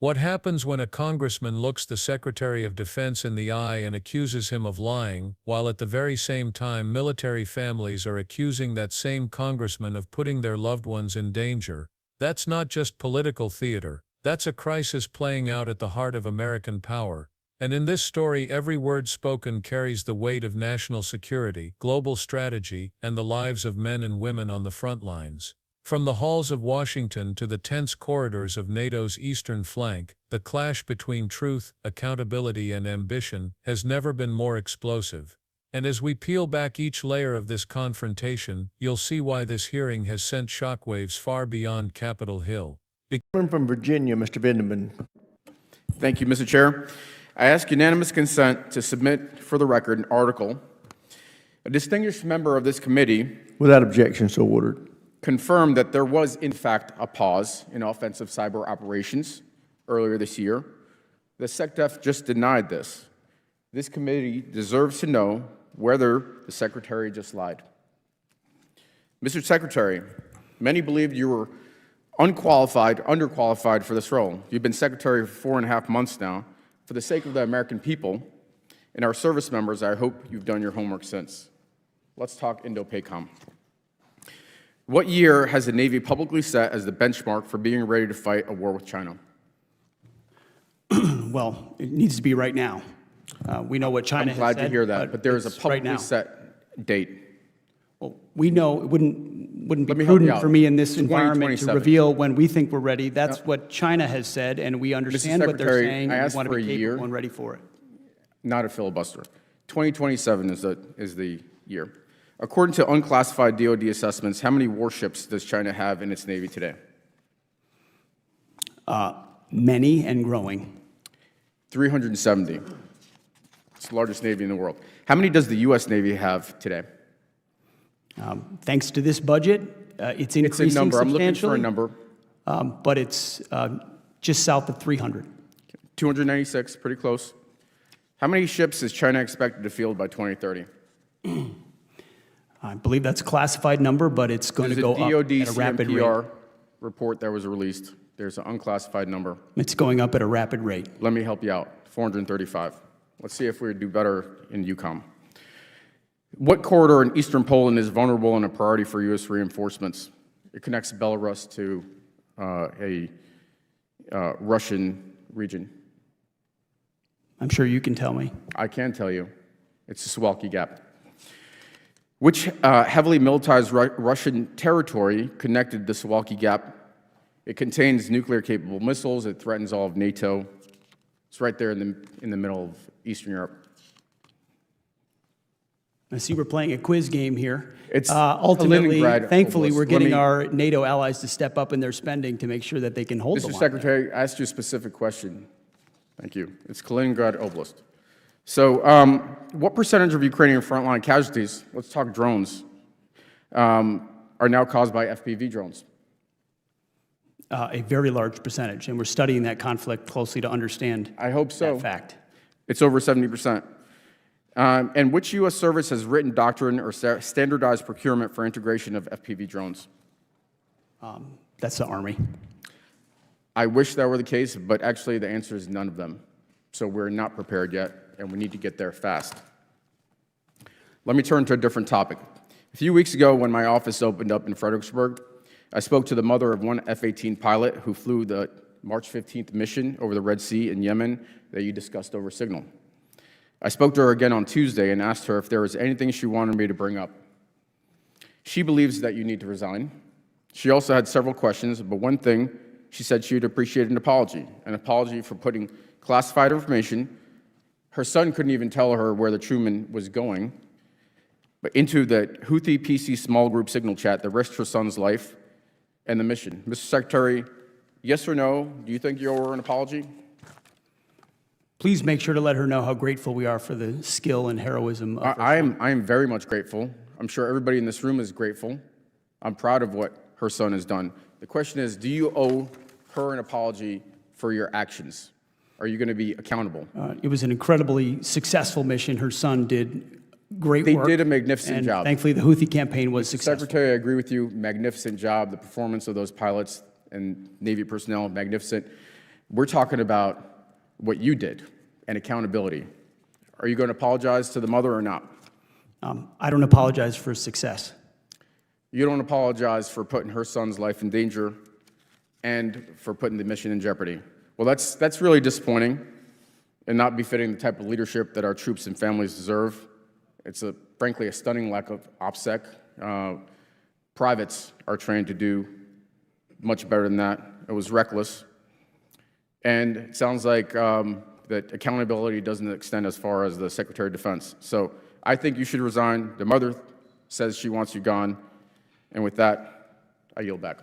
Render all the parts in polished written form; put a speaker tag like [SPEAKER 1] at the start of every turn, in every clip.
[SPEAKER 1] What happens when a congressman looks the Secretary of Defense in the eye and accuses him of lying, while at the very same time military families are accusing that same congressman of putting their loved ones in danger? That's not just political theater. That's a crisis playing out at the heart of American power. And in this story, every word spoken carries the weight of national security, global strategy, and the lives of men and women on the front lines. From the halls of Washington to the tense corridors of NATO's eastern flank, the clash between truth, accountability, and ambition has never been more explosive. And as we peel back each layer of this confrontation, you'll see why this hearing has sent shockwaves far beyond Capitol Hill.
[SPEAKER 2] From Virginia, Mr. Vindman.
[SPEAKER 3] Thank you, Mr. Chair. I ask unanimous consent to submit for the record an article. A distinguished member of this committee,
[SPEAKER 2] Without objection, so ordered.
[SPEAKER 3] confirmed that there was, in fact, a pause in offensive cyber operations earlier this year. The SecDef just denied this. This committee deserves to know whether the Secretary just lied. Mr. Secretary, many believed you were underqualified for this role. You've been Secretary for 4.5 months now. For the sake of the American people and our service members, I hope you've done your homework since. Let's talk Indo-PACOM. What year has the Navy publicly set as the benchmark for being ready to fight a war with China?
[SPEAKER 4] Well, it needs to be right now. We know what China has said.
[SPEAKER 3] I'm glad to hear that, but there is a
[SPEAKER 4] it's
[SPEAKER 3] publicly
[SPEAKER 4] right now.
[SPEAKER 3] set date.
[SPEAKER 4] Well, we know it wouldn't
[SPEAKER 3] Let
[SPEAKER 4] be
[SPEAKER 3] me help you
[SPEAKER 4] prudent
[SPEAKER 3] out.
[SPEAKER 4] for me in this environment to
[SPEAKER 3] 2027.
[SPEAKER 4] reveal when we think we're ready. That's what China has said, and we understand what they're
[SPEAKER 3] Secretary,
[SPEAKER 4] saying,
[SPEAKER 3] I
[SPEAKER 4] and
[SPEAKER 3] asked
[SPEAKER 4] we want to
[SPEAKER 3] for
[SPEAKER 4] be
[SPEAKER 3] a year.
[SPEAKER 4] capable and ready for it.
[SPEAKER 3] Not a filibuster. 2027 is the year. According to unclassified DoD assessments, how many warships does China have in its Navy today?
[SPEAKER 4] Many and growing.
[SPEAKER 3] 370. It's the largest Navy in the world. How many does the U.S. Navy have today?
[SPEAKER 4] Thanks to this budget, it's increasing
[SPEAKER 3] It's a number. I'm looking for a
[SPEAKER 4] substantially,
[SPEAKER 3] number.
[SPEAKER 4] but it's just south of 300.
[SPEAKER 3] 296, pretty close. How many ships is China expected to field by 2030?
[SPEAKER 4] I believe that's a classified number, but it's going to go
[SPEAKER 3] There's a
[SPEAKER 4] up
[SPEAKER 3] DoD
[SPEAKER 4] at a rapid rate.
[SPEAKER 3] CMPR report that was released. There's an unclassified number.
[SPEAKER 4] It's going up at a rapid rate.
[SPEAKER 3] Let me help you out. 435. Let's see if we do better in EUCOM. What corridor in eastern Poland is vulnerable and a priority for U.S. reinforcements? It connects Belarus to a Russian region.
[SPEAKER 4] I'm sure you can tell me.
[SPEAKER 3] I can tell you. It's the Suwalki Gap. Which heavily militarized Russian territory connected the Suwalki Gap? It contains nuclear-capable missiles. It threatens all of NATO. It's right there in the middle of Eastern Europe.
[SPEAKER 4] I see we're playing a quiz game here.
[SPEAKER 3] It's
[SPEAKER 4] Ultimately,
[SPEAKER 3] Kaliningrad
[SPEAKER 4] thankfully,
[SPEAKER 3] Oblast.
[SPEAKER 4] we're
[SPEAKER 3] Let
[SPEAKER 4] getting
[SPEAKER 3] me-
[SPEAKER 4] our NATO allies to step up in their spending to make sure that they can hold the
[SPEAKER 3] Mr.
[SPEAKER 4] line.
[SPEAKER 3] Secretary, I asked you a specific question. Thank you. It's Kaliningrad Oblast. So what percentage of Ukrainian frontline casualties, let's talk drones, are now caused by FPV drones?
[SPEAKER 4] A very large percentage, and we're studying that conflict closely to understand
[SPEAKER 3] I hope so.
[SPEAKER 4] that fact.
[SPEAKER 3] It's over 70%. And which U.S. service has written doctrine or standardized procurement for integration of FPV drones?
[SPEAKER 4] That's the Army.
[SPEAKER 3] I wish that were the case, but actually the answer is none of them. So we're not prepared yet, and we need to get there fast. Let me turn to a different topic. A few weeks ago, when my office opened up in Fredericksburg, I spoke to the mother of one F-18 pilot who flew the March 15th mission over the Red Sea in Yemen that you discussed over Signal. I spoke to her again on Tuesday and asked her if there was anything she wanted me to bring up. She believes that you need to resign. She also had several questions, but one thing, she said she would appreciate an apology for putting classified information. Her son couldn't even tell her where the Truman was going, but into the Houthi PC small group Signal chat that risked her son's life and the mission. Mr. Secretary, yes or no, do you think you owe her an apology?
[SPEAKER 4] Please make sure to let her know how grateful we are for the skill and heroism of her
[SPEAKER 3] I am very much grateful. I'm sure everybody in this room is grateful. I'm proud of what her son has done. The question is, do you owe her an apology for your actions? Are you going to be accountable?
[SPEAKER 4] It was an incredibly successful mission. Her son did great work.
[SPEAKER 3] They did a magnificent
[SPEAKER 4] and
[SPEAKER 3] job.
[SPEAKER 4] Thankfully, the Houthi campaign was successful.
[SPEAKER 3] Secretary, I agree with you. Magnificent job. The performance of those pilots and Navy personnel, magnificent. We're talking about what you did and accountability. Are you going to apologize to the mother or not?
[SPEAKER 4] I don't apologize for success.
[SPEAKER 3] You don't apologize for putting her son's life in danger and for putting the mission in jeopardy. Well, that's really disappointing and not befitting the type of leadership that our troops and families deserve. It's frankly a stunning lack of OPSEC. Privates are trained to do much better than that. It was reckless. And it sounds like that accountability doesn't extend as far as the Secretary of Defense. So I think you should resign. The mother says she wants you gone. And with that, I yield back.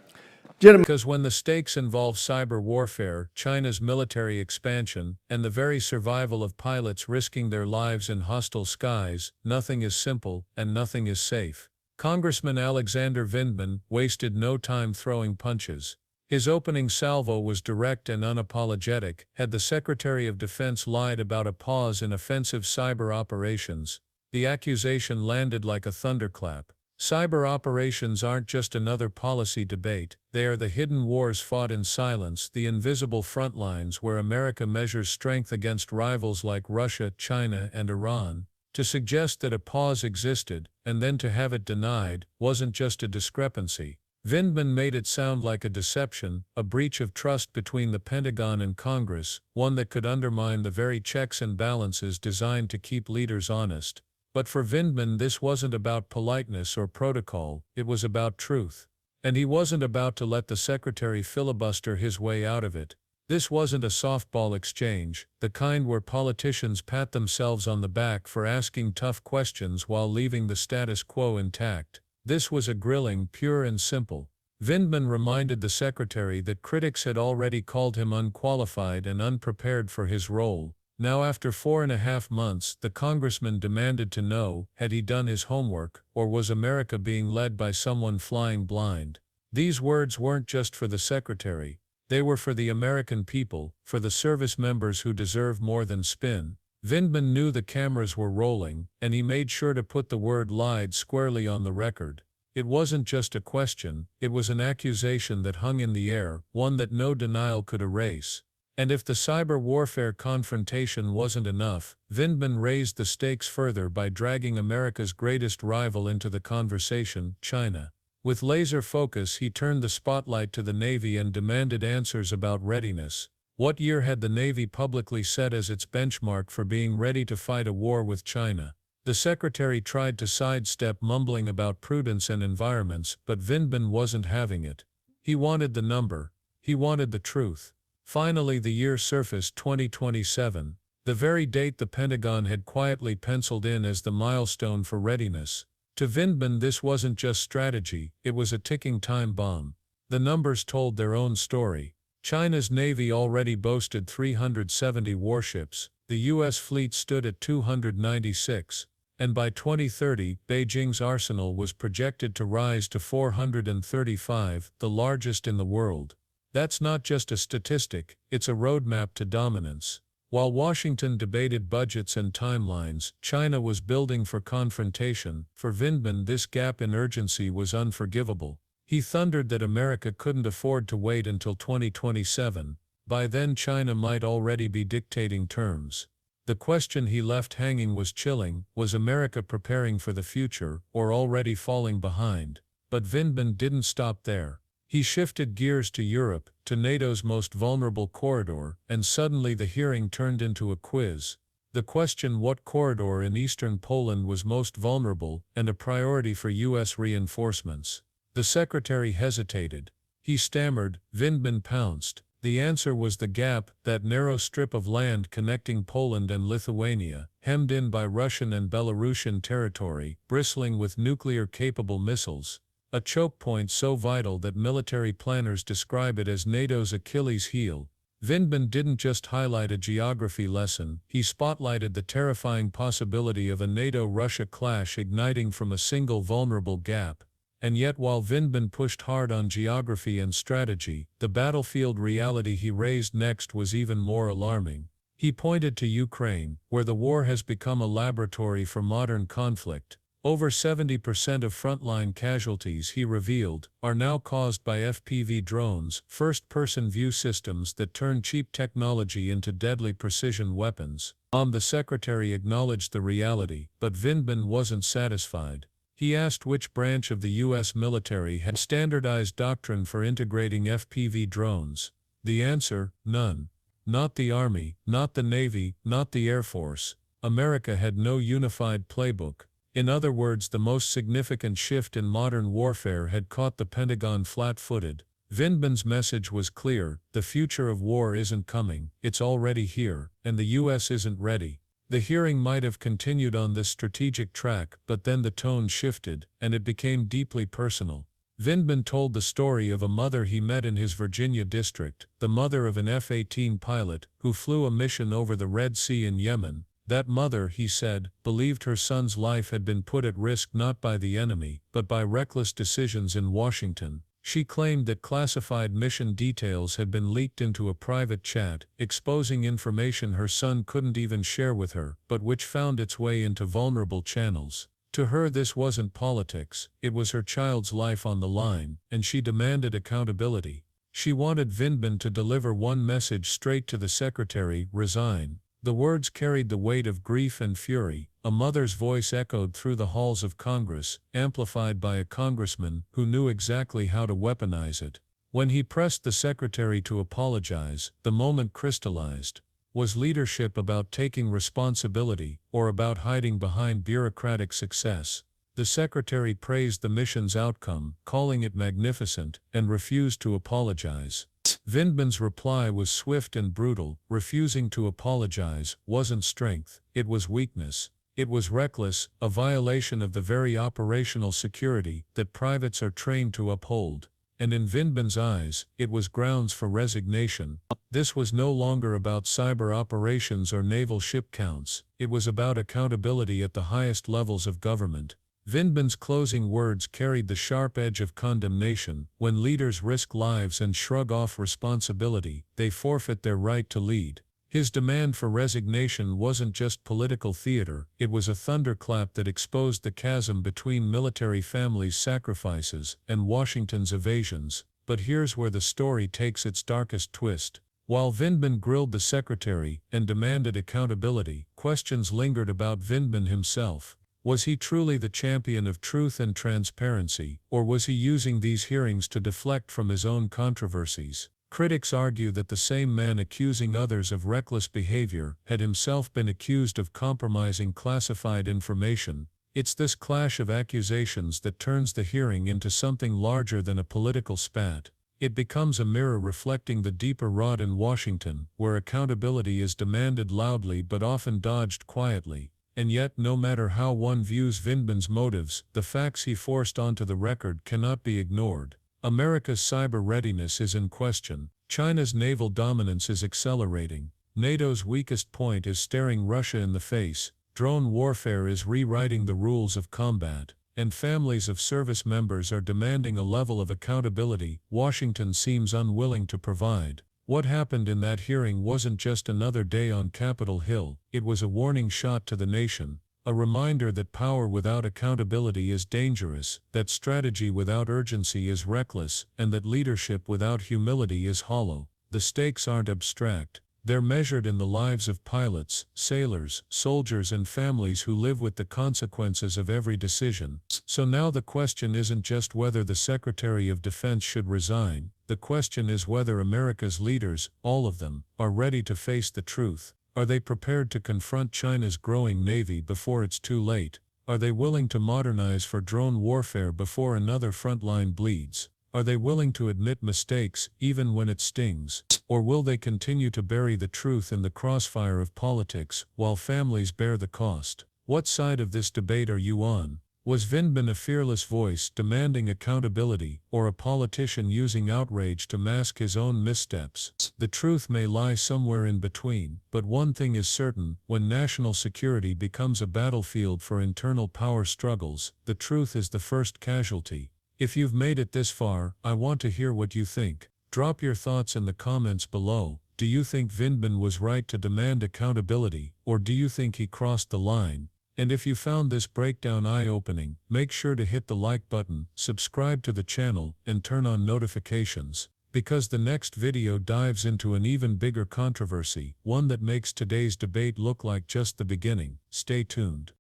[SPEAKER 1] Because when the stakes involve cyber warfare, China's military expansion, and the very survival of pilots risking their lives in hostile skies, nothing is simple and nothing is safe. Congressman Alexander Vindman wasted no time throwing punches. His opening salvo was direct and unapologetic. Had the Secretary of Defense lied about a pause in offensive cyber operations, the accusation landed like a thunderclap. Cyber operations aren't just another policy debate, they are the hidden wars fought in silence, the invisible front lines where America measures strength against rivals like Russia, China, and Iran. To suggest that a pause existed, and then to have it denied, wasn't just a discrepancy. Vindman made it sound like a deception, a breach of trust between the Pentagon and Congress, one that could undermine the very checks and balances designed to keep leaders honest. But for Vindman, this wasn't about politeness or protocol, it was about truth. And he wasn't about to let the Secretary filibuster his way out of it. This wasn't a softball exchange, the kind where politicians pat themselves on the back for asking tough questions while leaving the status quo intact. This was a grilling, pure and simple. Vindman reminded the Secretary that critics had already called him unqualified and unprepared for his role. Now after 4.5 months, the congressman demanded to know, had he done his homework, or was America being led by someone flying blind? These words weren't just for the Secretary. They were for the American people, for the service members who deserve more than spin. Vindman knew the cameras were rolling, and he made sure to put the word lied squarely on the record. It wasn't just a question, it was an accusation that hung in the air, one that no denial could erase. And if the cyber warfare confrontation wasn't enough, Vindman raised the stakes further by dragging America's greatest rival into the conversation, China. With laser focus, he turned the spotlight to the Navy and demanded answers about readiness. What year had the Navy publicly set as its benchmark for being ready to fight a war with China? The Secretary tried to sidestep mumbling about prudence and environments, but Vindman wasn't having it. He wanted the number. He wanted the truth. Finally, the year surfaced: 2027, the very date the Pentagon had quietly penciled in as the milestone for readiness. To Vindman, this wasn't just strategy, it was a ticking time bomb. The numbers told their own story. China's Navy already boasted 370 warships, the U.S. fleet stood at 296, and by 2030, Beijing's arsenal was projected to rise to 435, the largest in the world. That's not just a statistic, it's a roadmap to dominance. While Washington debated budgets and timelines, China was building for confrontation. For Vindman, this gap in urgency was unforgivable. He thundered that America couldn't afford to wait until 2027. By then China might already be dictating terms. The question he left hanging was chilling: was America preparing for the future, or already falling behind? But Vindman didn't stop there. He shifted gears to Europe, to NATO's most vulnerable corridor, and suddenly the hearing turned into a quiz. The question: what corridor in eastern Poland was most vulnerable and a priority for U.S. reinforcements? The Secretary hesitated. He stammered. Vindman pounced. The answer was the gap, that narrow strip of land connecting Poland and Lithuania, hemmed in by Russian and Belarusian territory, bristling with nuclear-capable missiles. A choke point so vital that military planners describe it as NATO's Achilles heel. Vindman didn't just highlight a geography lesson, he spotlighted the terrifying possibility of a NATO-Russia clash igniting from a single vulnerable gap. And yet, while Vindman pushed hard on geography and strategy, the battlefield reality he raised next was even more alarming. He pointed to Ukraine, where the war has become a laboratory for modern conflict. Over 70% of frontline casualties, he revealed, are now caused by FPV drones, first-person view systems that turn cheap technology into deadly precision weapons. The secretary acknowledged the reality, but Vindman wasn't satisfied. He asked which branch of the U.S. military had standardized doctrine for integrating FPV drones. The answer: none. Not the Army, not the Navy, not the Air Force. America had no unified playbook. In other words, the most significant shift in modern warfare had caught the Pentagon flat-footed. Vindman's message was clear: the future of war isn't coming, it's already here, and the U.S. isn't ready. The hearing might have continued on this strategic track, but then the tone shifted, and it became deeply personal. Vindman told the story of a mother he met in his Virginia district, the mother of an F-18 pilot who flew a mission over the Red Sea in Yemen. That mother, he said, believed her son's life had been put at risk not by the enemy, but by reckless decisions in Washington. She claimed that classified mission details had been leaked into a private chat, exposing information her son couldn't even share with her, but which found its way into vulnerable channels. To her, this wasn't politics, it was her child's life on the line, and she demanded accountability. She wanted Vindman to deliver one message straight to the secretary: resign. The words carried the weight of grief and fury. A mother's voice echoed through the halls of Congress, amplified by a congressman who knew exactly how to weaponize it. When he pressed the secretary to apologize, the moment crystallized. Was leadership about taking responsibility, or about hiding behind bureaucratic success? The secretary praised the mission's outcome, calling it magnificent, and refused to apologize. Vindman's reply was swift and brutal. Refusing to apologize wasn't strength, it was weakness. It was reckless, a violation of the very operational security that privates are trained to uphold. And in Vindman's eyes, it was grounds for resignation. This was no longer about cyber operations or naval ship counts, it was about accountability at the highest levels of government. Vindman's closing words carried the sharp edge of condemnation. When leaders risk lives and shrug off responsibility, they forfeit their right to lead. His demand for resignation wasn't just political theater, it was a thunderclap that exposed the chasm between military families' sacrifices and Washington's evasions. But here's where the story takes its darkest twist. While Vindman grilled the secretary and demanded accountability, questions lingered about Vindman himself. Was he truly the champion of truth and transparency, or was he using these hearings to deflect from his own controversies? Critics argue that the same man accusing others of reckless behavior had himself been accused of compromising classified information. It's this clash of accusations that turns the hearing into something larger than a political spat. It becomes a mirror reflecting the deeper rot in Washington, where accountability is demanded loudly but often dodged quietly. And yet, no matter how one views Vindman's motives, the facts he forced onto the record cannot be ignored. America's cyber readiness is in question. China's naval dominance is accelerating. NATO's weakest point is staring Russia in the face. Drone warfare is rewriting the rules of combat. And families of service members are demanding a level of accountability Washington seems unwilling to provide. What happened in that hearing wasn't just another day on Capitol Hill, it was a warning shot to the nation, a reminder that power without accountability is dangerous, that strategy without urgency is reckless, and that leadership without humility is hollow. The stakes aren't abstract, they're measured in the lives of pilots, sailors, soldiers, and families who live with the consequences of every decision. So now the question isn't just whether the Secretary of Defense should resign, the question is whether America's leaders, all of them, are ready to face the truth. Are they prepared to confront China's growing navy before it's too late? Are they willing to modernize for drone warfare before another front line bleeds? Are they willing to admit mistakes, even when it stings? Or will they continue to bury the truth in the crossfire of politics, while families bear the cost? What side of this debate are you on? Was Vindman a fearless voice demanding accountability, or a politician using outrage to mask his own missteps? The truth may lie somewhere in between, but one thing is certain: when national security becomes a battlefield for internal power struggles, the truth is the first casualty. If you've made it this far, I want to hear what you think. Drop your thoughts in the comments below. Do you think Vindman was right to demand accountability, or do you think he crossed the line? And if you found this breakdown eye-opening, make sure to hit the like button, subscribe to the channel, and turn on notifications, because the next video dives into an even bigger controversy, one that makes today's debate look like just the beginning. Stay tuned.